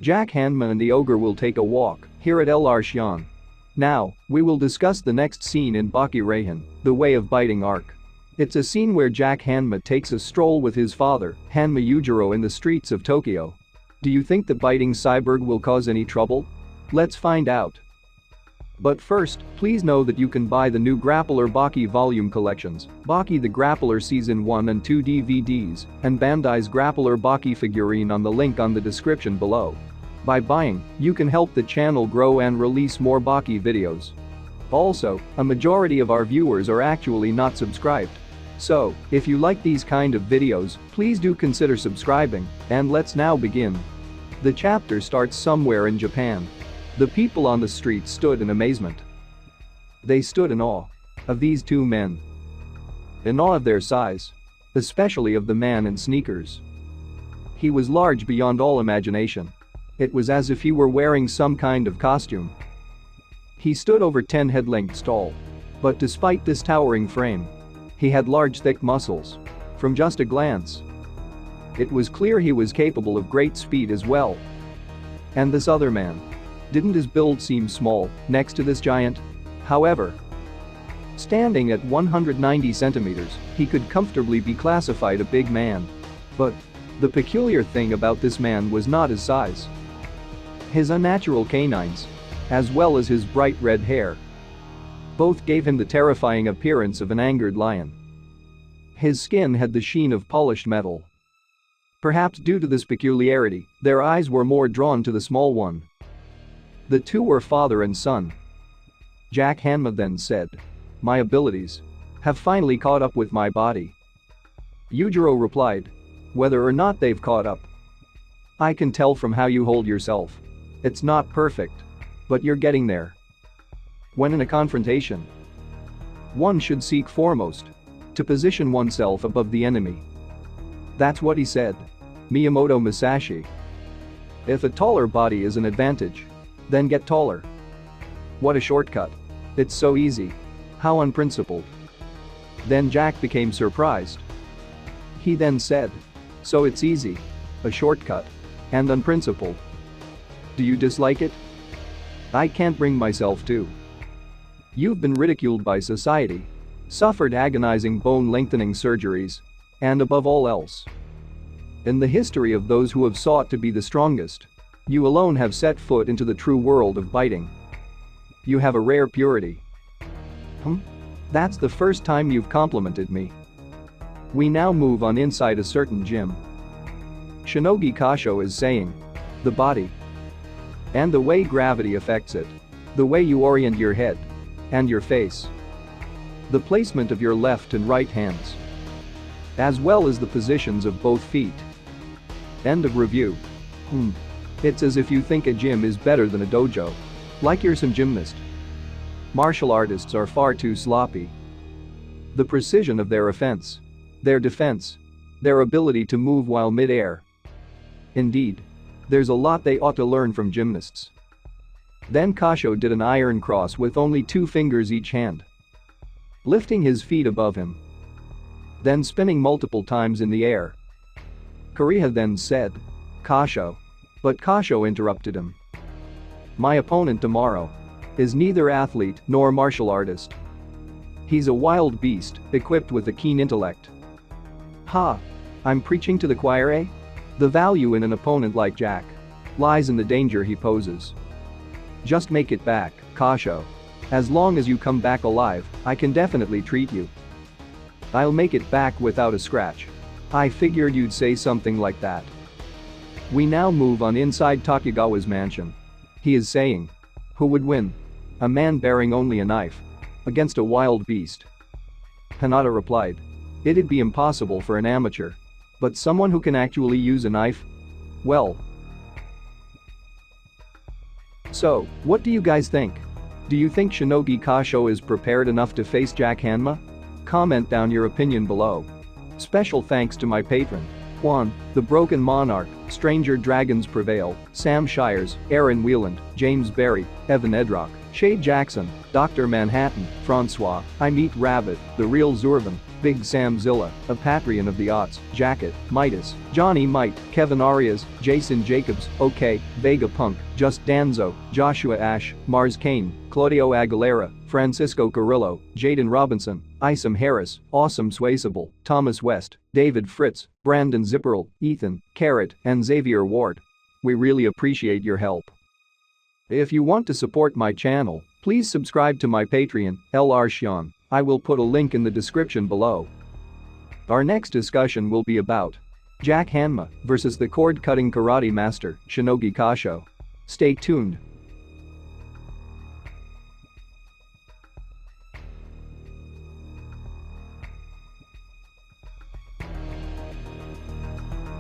Jack, Hanma and the ogre will take a walk here at LR Shion. Now, we will discuss the next scene in Baki Reihan, the Way of Biting arc. It's a scene where Jack Hanma takes a stroll with his father, Hanma Yujiro, in the streets of Tokyo. Do you think the biting cyborg will cause any trouble? Let's find out. But first, please know that you can buy the new Grappler Baki volume collections, Baki the Grappler Season 1 and 2 DVDs, and Bandai's Grappler Baki figurine on the link on the description below. By buying, you can help the channel grow and release more Baki videos. Also, a majority of our viewers are actually not subscribed. So, if you like these kind of videos, please do consider subscribing, and let's now begin. The chapter starts somewhere in Japan. The people on the street stood in amazement. They stood in awe of these two men. In awe of their size. Especially of the man in sneakers. He was large beyond all imagination. It was as if he were wearing some kind of costume. He stood over 10 head lengths tall. But despite this towering frame, he had large thick muscles. From just a glance, it was clear he was capable of great speed as well. And this other man. Didn't his build seem small next to this giant? However, standing at 190 centimeters, he could comfortably be classified a big man. But the peculiar thing about this man was not his size. His unnatural canines, as well as his bright red hair, both gave him the terrifying appearance of an angered lion. His skin had the sheen of polished metal. Perhaps due to this peculiarity, their eyes were more drawn to the small one. The two were father and son. Jack Hanma then said, "My abilities have finally caught up with my body." Yujiro replied, "Whether or not they've caught up, I can tell from how you hold yourself. It's not perfect, but you're getting there." When in a confrontation, one should seek foremost to position oneself above the enemy. That's what he said. Miyamoto Musashi. If a taller body is an advantage, then get taller. What a shortcut. It's so easy. How unprincipled. Then Jack became surprised. He then said, "So it's easy. A shortcut. And unprincipled. Do you dislike it?" "I can't bring myself to." You've been ridiculed by society. Suffered agonizing bone-lengthening surgeries. And above all else, in the history of those who have sought to be the strongest, you alone have set foot into the true world of biting. You have a rare purity. That's the first time you've complimented me. We now move on inside a certain gym. Shinogi Kosho is saying, the body and the way gravity affects it, the way you orient your head and your face, the placement of your left and right hands, as well as the positions of both feet. End of review. It's as if you think a gym is better than a dojo. Like you're some gymnast. Martial artists are far too sloppy. The precision of their offense, their defense, their ability to move while mid-air. Indeed, there's a lot they ought to learn from gymnasts. Then Kosho did an iron cross with only 2 fingers each hand, lifting his feet above him, then spinning multiple times in the air. Kariha then said, "Kosho." But Kosho interrupted him. "My opponent tomorrow is neither athlete nor martial artist. He's a wild beast, equipped with a keen intellect." Ha! I'm preaching to the choir, eh? The value in an opponent like Jack lies in the danger he poses. Just make it back, Kosho. As long as you come back alive, I can definitely treat you. I'll make it back without a scratch. I figured you'd say something like that. We now move on inside Takegawa's mansion. He is saying, who would win? A man bearing only a knife against a wild beast? Hinata replied, it'd be impossible for an amateur. But someone who can actually use a knife? Well. So, what do you guys think? Do you think Shinogi Kosho is prepared enough to face Jack Hanma? Comment down your opinion below. Special thanks to my patron, Juan, the Broken Monarch, Stranger Dragons Prevail, Sam Shires, Aaron Wieland, James Berry, Evan Edrock, Shay Jackson, Dr. Manhattan, Francois, I Meet Rabbit, The Real Zurvan, Big Sam Zilla, A Patreon of the Aughts, Jacket, Midas, Johnny Might, Kevin Arias, Jason Jacobs, OK, Vega Punk, Just Danzo, Joshua Ash, Mars Kane, Claudio Aguilera, Francisco Carrillo, Jaden Robinson, Isam Harris, Awesome Swayable, Thomas West, David Fritz, Brandon Zipperl, Ethan, Carrot, and Xavier Ward. We really appreciate your help. If you want to support my channel, please subscribe to my Patreon, LR Shion. I will put a link in the description below. Our next discussion will be about Jack Hanma versus the cord-cutting karate master, Shinogi Kosho. Stay tuned.